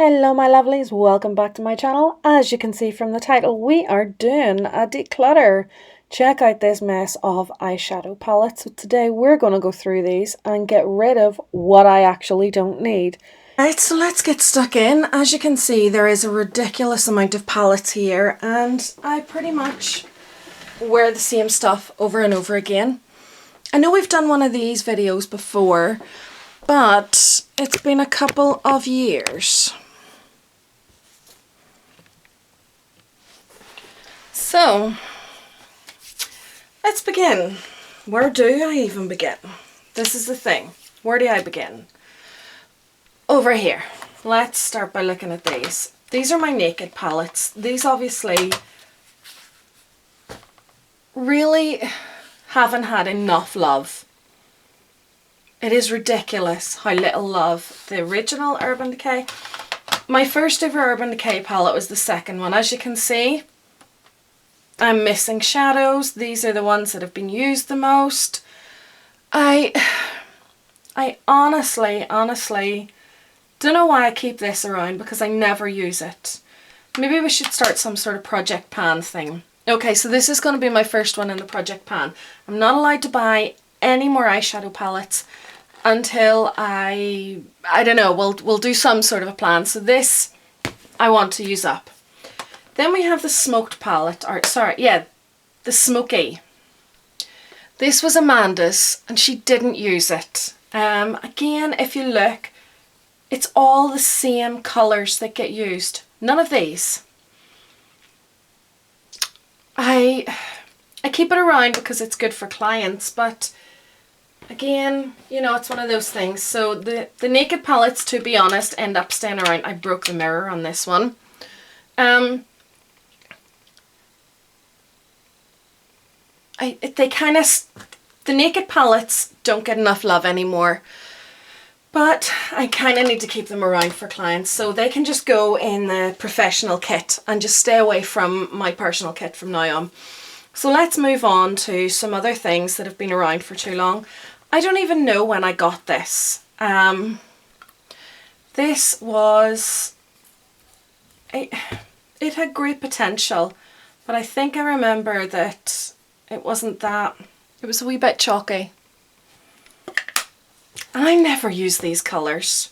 Hello my lovelies, welcome back to my channel. As you can see from the title, we are doing a declutter. Check out this mess of eyeshadow palettes. So today we're going to go through these and get rid of what I actually don't need. Right, so let's get stuck in. As you can see, there is a ridiculous amount of palettes here and I pretty much wear the same stuff over and over again. I know we've done one of these videos before, but it's been a couple of years. So, let's begin. Where do I even begin? This is the thing. Where do I begin? Over here. Let's start by looking at these. These are my Naked palettes. These obviously really haven't had enough love. It is ridiculous how little love. The original Urban Decay. My first ever Urban Decay palette was the second one. As you can see, I'm missing shadows. These are the ones that have been used the most. I honestly don't know why I keep this around because I never use it. Maybe we should start some sort of project pan thing. Okay, so this is going to be my first one in the project pan. I'm not allowed to buy any more eyeshadow palettes until I don't know, we'll do some sort of a plan. So this I want to use up. Then we have the smoked palette, or sorry, yeah, the smoky. This was Amanda's and she didn't use it. Again, if you look, it's all the same colours that get used. None of these. I keep it around because it's good for clients, but again, you know, it's one of those things. So the Naked palettes, to be honest, end up staying around. I broke the mirror on this one. The Naked palettes don't get enough love anymore, but I kind of need to keep them around for clients, so they can just go in the professional kit and just stay away from my personal kit from now on. So let's move on to some other things that have been around for too long. I don't even know when I got this. This was, it had great potential, but I think I remember that it wasn't that. It was a wee bit chalky. I never use these colours.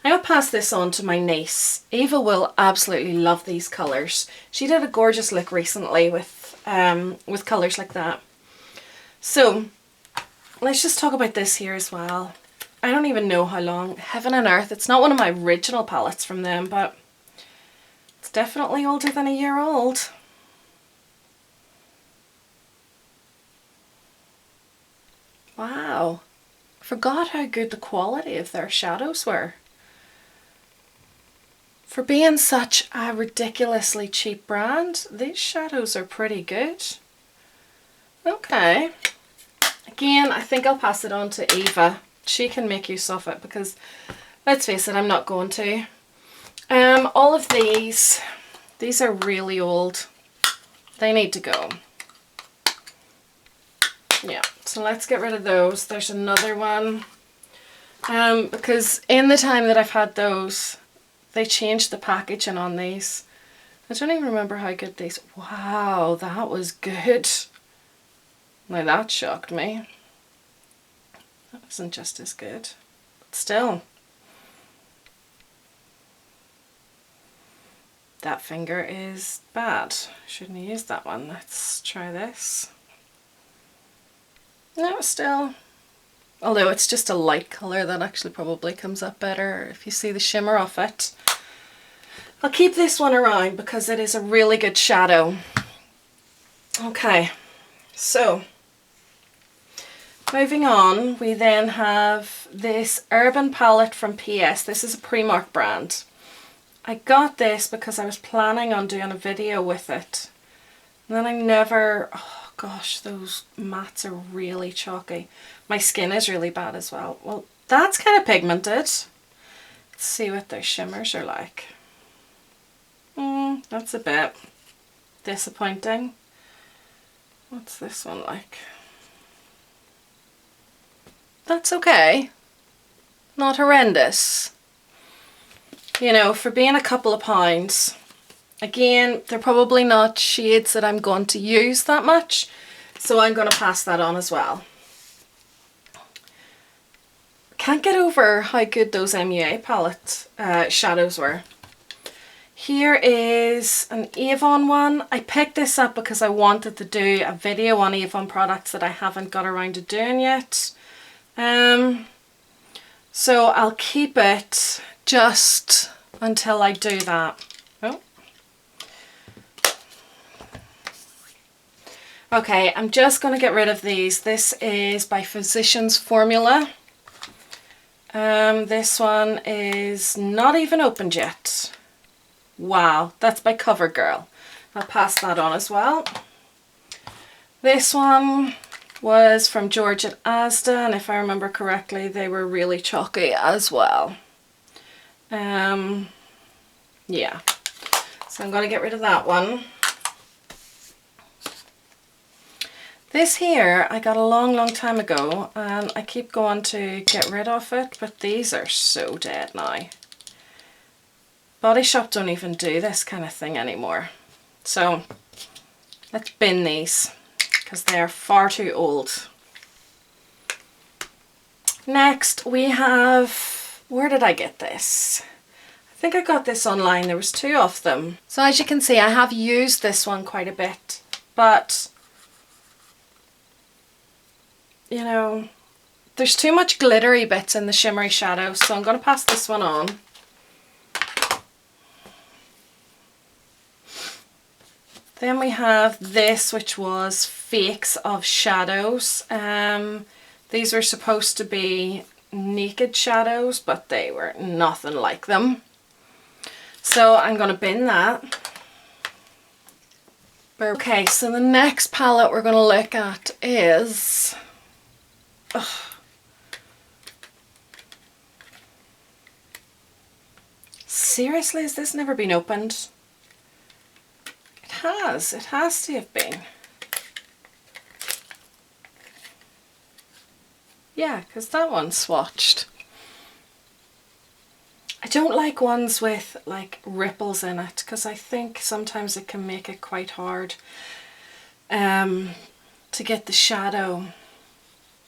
I will pass this on to my niece. Eva will absolutely love these colours. She did a gorgeous look recently with colours like that. So let's just talk about this here as well. I don't even know how long. Heaven and Earth. It's not one of my original palettes from them, but it's definitely older than a year old. Wow, I forgot how good the quality of their shadows were. For being such a ridiculously cheap brand, these shadows are pretty good. Okay, again, I think I'll pass it on to Eva. She can make use of it because, let's face it, I'm not going to. All of these are really old. They need to go. Yeah, so let's get rid of those. There's another one. Because in the time that I've had those, they changed the packaging on these. I don't even remember how good these. Wow, that was good. Now that shocked me. That wasn't just as good. But still. That finger is bad. Shouldn't have used that one. Let's try this. No, still, although it's just a light colour, that actually probably comes up better if you see the shimmer of it. I'll keep this one around because it is a really good shadow. Okay, so moving on, we then have this Urban palette from PS. This is a Primark brand. I got this because I was planning on doing a video with it. And then I never... Oh gosh, those mattes are really chalky. My skin is really bad as well. Well, that's kind of pigmented. Let's see what their shimmers are like. That's a bit disappointing. What's this one like? That's okay. Not horrendous. you know, for being a couple of pounds. Again, they're probably not shades that I'm going to use that much, so I'm going to pass that on as well. Can't get over how good those MUA palette shadows were. Here is an Avon one. I picked this up because I wanted to do a video on Avon products that I haven't got around to doing yet. So I'll keep it just until I do that. Oh. Okay, I'm just going to get rid of these. This is by Physicians Formula. This one is not even opened yet. Wow, that's by CoverGirl. I'll pass that on as well. This one was from George at Asda, and if I remember correctly, they were really chalky as well. Yeah, so I'm going to get rid of that one. This here I got a long time ago, and I keep going to get rid of it, but these are so dead now. Body Shop don't even do this kind of thing anymore. So let's bin these because they're far too old. Next we have, where did I get this? I think I got this online. There was two of them. So as you can see, I have used this one quite a bit, but you know, there's too much glittery bits in the shimmery shadow, so I'm going to pass this one on. Then we have this, which was Fakes of Shadows. These were supposed to be naked shadows, but they were nothing like them. So I'm going to bin that. Okay, so the next palette we're going to look at is... Seriously, has this never been opened? It has to have been. Yeah, because that one's swatched. I don't like ones with like ripples in it, because I think sometimes it can make it quite hard to get the shadow.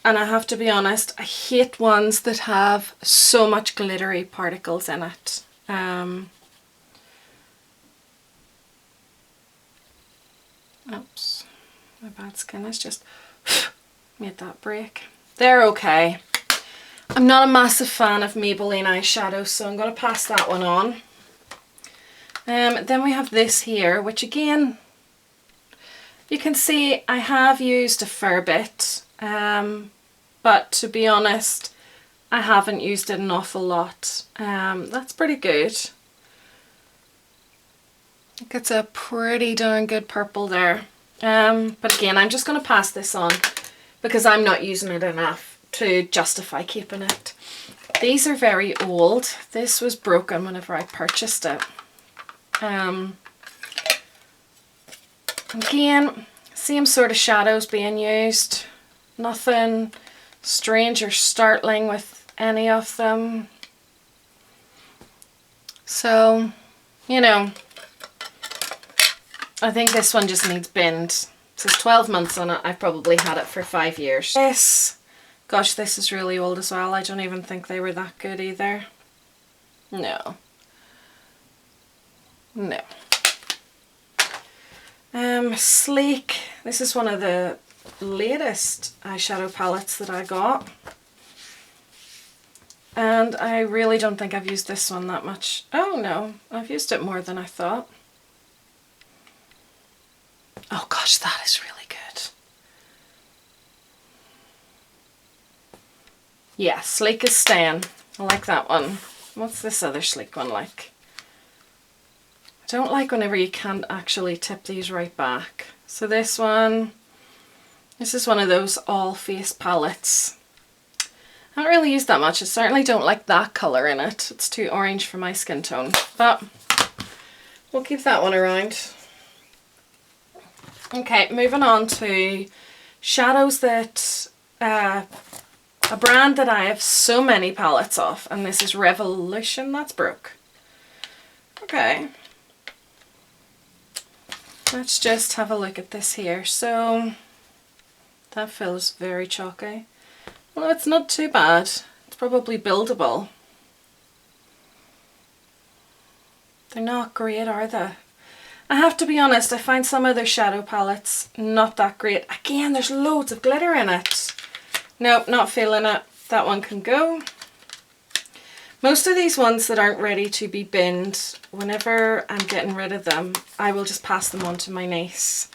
And I have to be honest, I hate ones that have so much glittery particles in it. Oops, my bad skin has just made that break. They're okay. I'm not a massive fan of Maybelline eyeshadow, so I'm going to pass that one on. Then we have this here, which again, you can see I have used a fair bit, but to be honest, I haven't used it an awful lot. That's pretty good. I think it's a pretty darn good purple there. But again, I'm just going to pass this on because I'm not using it enough to justify keeping it. These are very old. This was broken whenever I purchased it. Again, same sort of shadows being used. Nothing strange or startling with any of them. So, you know, I think this one just needs binned. It says 12 months on it. I've probably had it for 5 years. This, gosh, this is really old as well. I don't even think they were that good either. No. No. Sleek. This is one of the latest eyeshadow palettes that I got. And I really don't think I've used this one that much. Oh no, I've used it more than I thought. Oh gosh, that is really good. Yeah, Sleek is staying. I like that one. What's this other Sleek one like? I don't like whenever you can't actually tip these right back. So this one, this is one of those all face palettes. I haven't really used that much. I certainly don't like that colour in it. It's too orange for my skin tone, but we'll keep that one around. Okay, moving on to shadows that, a brand that I have so many palettes of, and this is Revolution, that's broke. Okay. Let's just have a look at this here. So that feels very chalky. Well, it's not too bad. It's probably buildable. They're not great, are they? I have to be honest, I find some of their shadow palettes not that great. Again, there's loads of glitter in it. Nope, not feeling it. That one can go. Most of these ones that aren't ready to be binned, whenever I'm getting rid of them, I will just pass them on to my niece.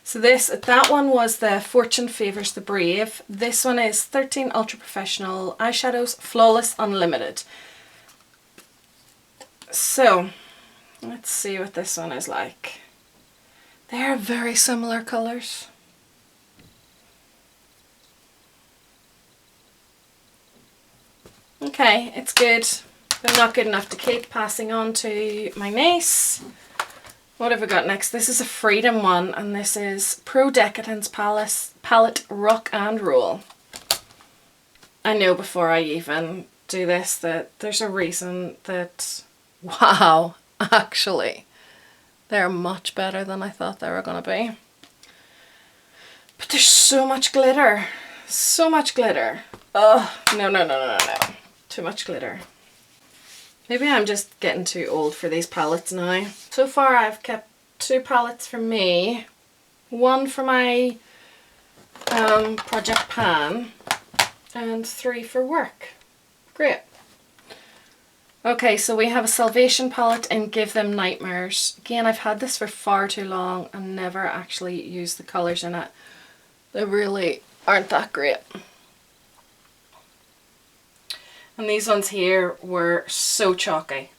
So that one was the Fortune Favours the Brave. This one is 13 Ultra Professional Eyeshadows Flawless Unlimited. So let's see what this one is like. They're very similar colours. Okay, it's good, but not good enough to keep. Passing on to my niece. What have we got next? This is a Freedom one, and this is Pro Decadence Palette Rock and Roll. I know before I even do this that there's a reason that, wow, actually, they're much better than I thought they were going to be. But there's so much glitter. So much glitter. Oh, no. Too much glitter. Maybe I'm just getting too old for these palettes now. So far I've kept 2 palettes for me, 1 for my project pan, and 3 for work. Great. Okay, so we have a Salvation palette in Give Them Nightmares. Again, I've had this for far too long and never actually used the colours in it. They really aren't that great. And these ones here were so chalky.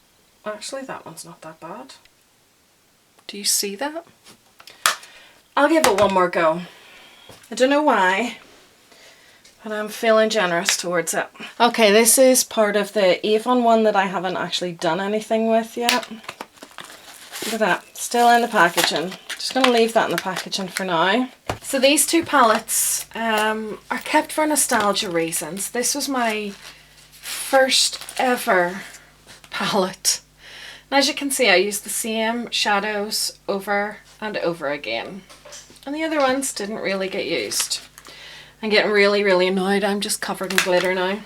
Actually, that one's not that bad. Do you see that? I'll give it one more go. I don't know why, but I'm feeling generous towards it. Okay, this is part of the Avon one that I haven't actually done anything with yet. Look at that, still in the packaging. Just going to leave that in the packaging for now. So these 2 palettes are kept for nostalgia reasons. This was my first ever palette. And as you can see, I used the same shadows over and over again. And the other ones didn't really get used. I'm getting really annoyed. I'm just covered in glitter now.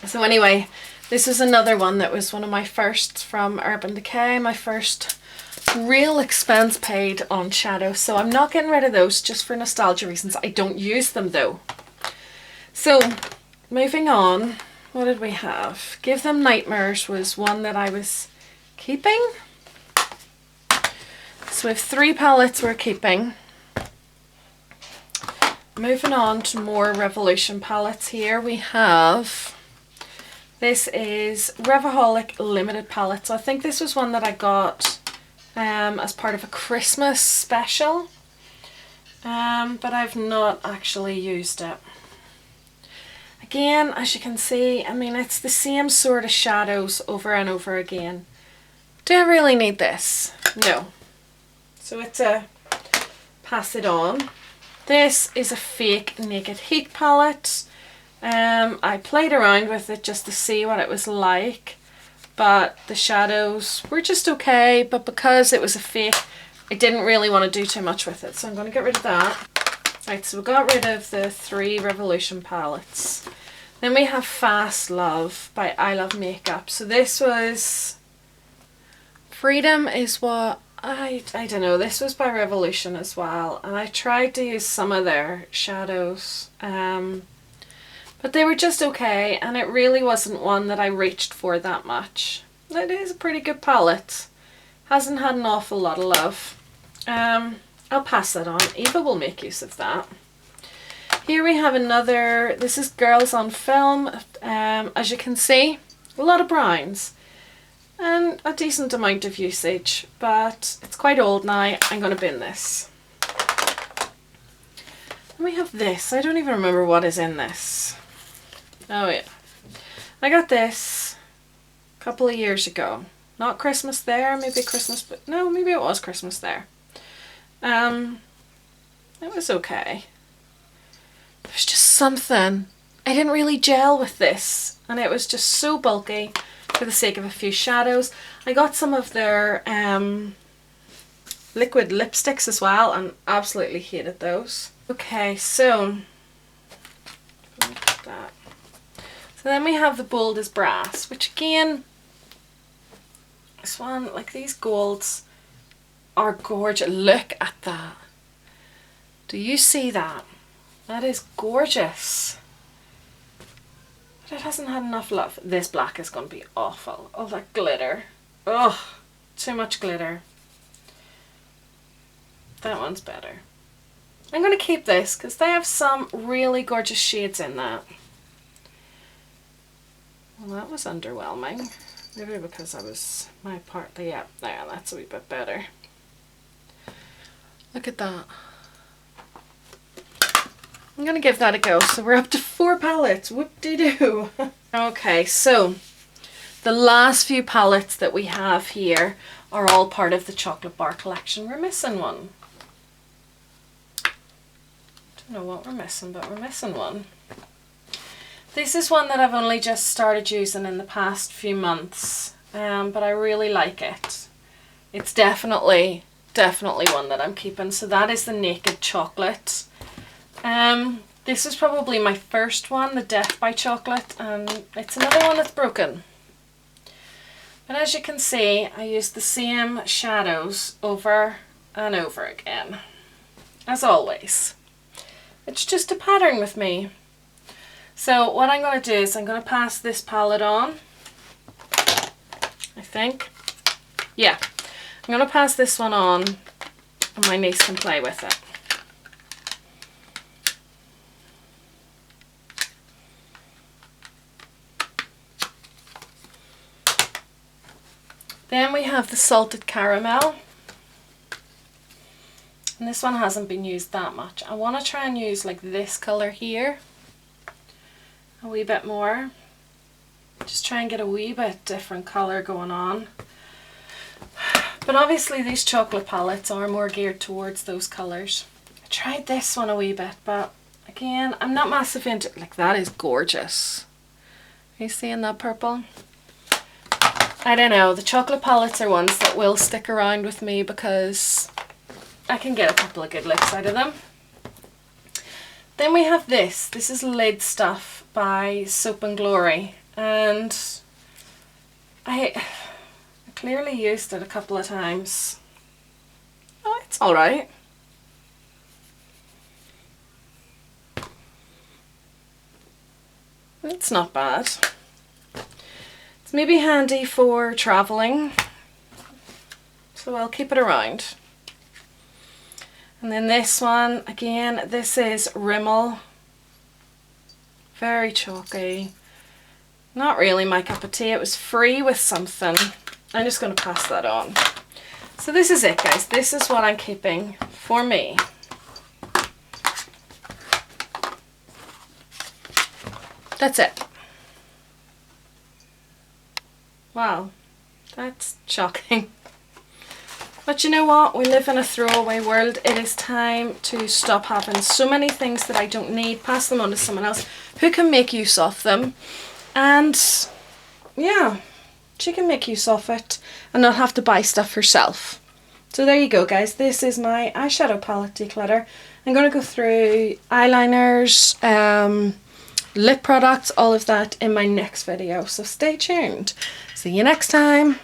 So anyway, this is another one that was one of my firsts from Urban Decay, my first real expense paid on shadow. So I'm not getting rid of those just for nostalgia reasons. I don't use them though. So moving on, what did we have? Give Them Nightmares was one that I was keeping. So we have 3 palettes we're keeping. Moving on to more Revolution palettes here. We have, this is Revaholic Limited palette. So I think this was one that I got as part of a Christmas special. But I've not actually used it. Again, as you can see, I mean, it's the same sort of shadows over and over again. Do I really need this? No. So it's a pass it on. This is a fake Naked Heat palette. I played around with it just to see what it was like, but the shadows were just okay, but because it was a fake, I didn't really want to do too much with it, so I'm going to get rid of that. Right, so we got rid of the 3 Revolution palettes. Then we have Fast Love by I Love Makeup. So this was, Freedom is what, I don't know, this was by Revolution as well. And I tried to use some of their shadows, but they were just okay, and it really wasn't one that I reached for that much. It is a pretty good palette. Hasn't had an awful lot of love. I'll pass that on. Eva will make use of that. Here we have another, this is Girls on Film. As you can see, a lot of browns and a decent amount of usage, but it's quite old now. I'm going to bin this. And we have this. I don't even remember what is in this. Oh yeah. I got this a couple of years ago. Not Christmas there, maybe Christmas, but no, maybe it was Christmas there. It was okay. There's just something, I didn't really gel with this, and it was just so bulky, for the sake of a few shadows. I got some of their liquid lipsticks as well and absolutely hated those. Okay, so look at that. So then we have the Bold as Brass, which again, this one, like these golds are gorgeous. Look at that. Do you see that? That is gorgeous. But it hasn't had enough love. This black is going to be awful. Oh, that glitter. Ugh, too much glitter. That one's better. I'm going to keep this because they have some really gorgeous shades in that. Well, that was underwhelming. Maybe because I was my part. Yeah, there, that's a wee bit better. Look at that. I'm going to give that a go. So we're up to 4 palettes. Whoop-de-doo. Okay, so the last few palettes that we have here are all part of the chocolate bar collection. We're missing one. Don't know what we're missing, but we're missing one. This is one that I've only just started using in the past few months, but I really like it. It's definitely one that I'm keeping. So that is the Naked Chocolate. This is probably my first one, the Death by Chocolate, and it's another one that's broken. But as you can see, I use the same shadows over and over again, as always. It's just a pattern with me. So what I'm going to do is I'm going to pass this palette on, I think. Yeah, I'm going to pass this one on and my niece can play with it. Then we have the Salted Caramel. And this one hasn't been used that much. I want to try and use like this colour here a wee bit more. Just try and get a wee bit different colour going on. But obviously these chocolate palettes are more geared towards those colours. I tried this one a wee bit, but again, I'm not massive into, like that is gorgeous. Are you seeing that purple? I don't know, the chocolate palettes are ones that will stick around with me because I can get a couple of good looks out of them. Then we have this. This is Lid Stuff by Soap and Glory, and I clearly used it a couple of times. Oh, it's alright. It's not bad. It's maybe handy for travelling, so I'll keep it around. And then this one, again, this is Rimmel. Very chalky. Not really my cup of tea. It was free with something. I'm just going to pass that on. So this is it, guys. This is what I'm keeping for me. That's it. Wow, that's shocking. But you know what? We live in a throwaway world. It is time to stop having so many things that I don't need, pass them on to someone else who can make use of them. And yeah, she can make use of it and not have to buy stuff herself. So there you go, guys. This is my eyeshadow palette declutter. I'm going to go through eyeliners, lip products, all of that in my next video. So stay tuned. See you next time.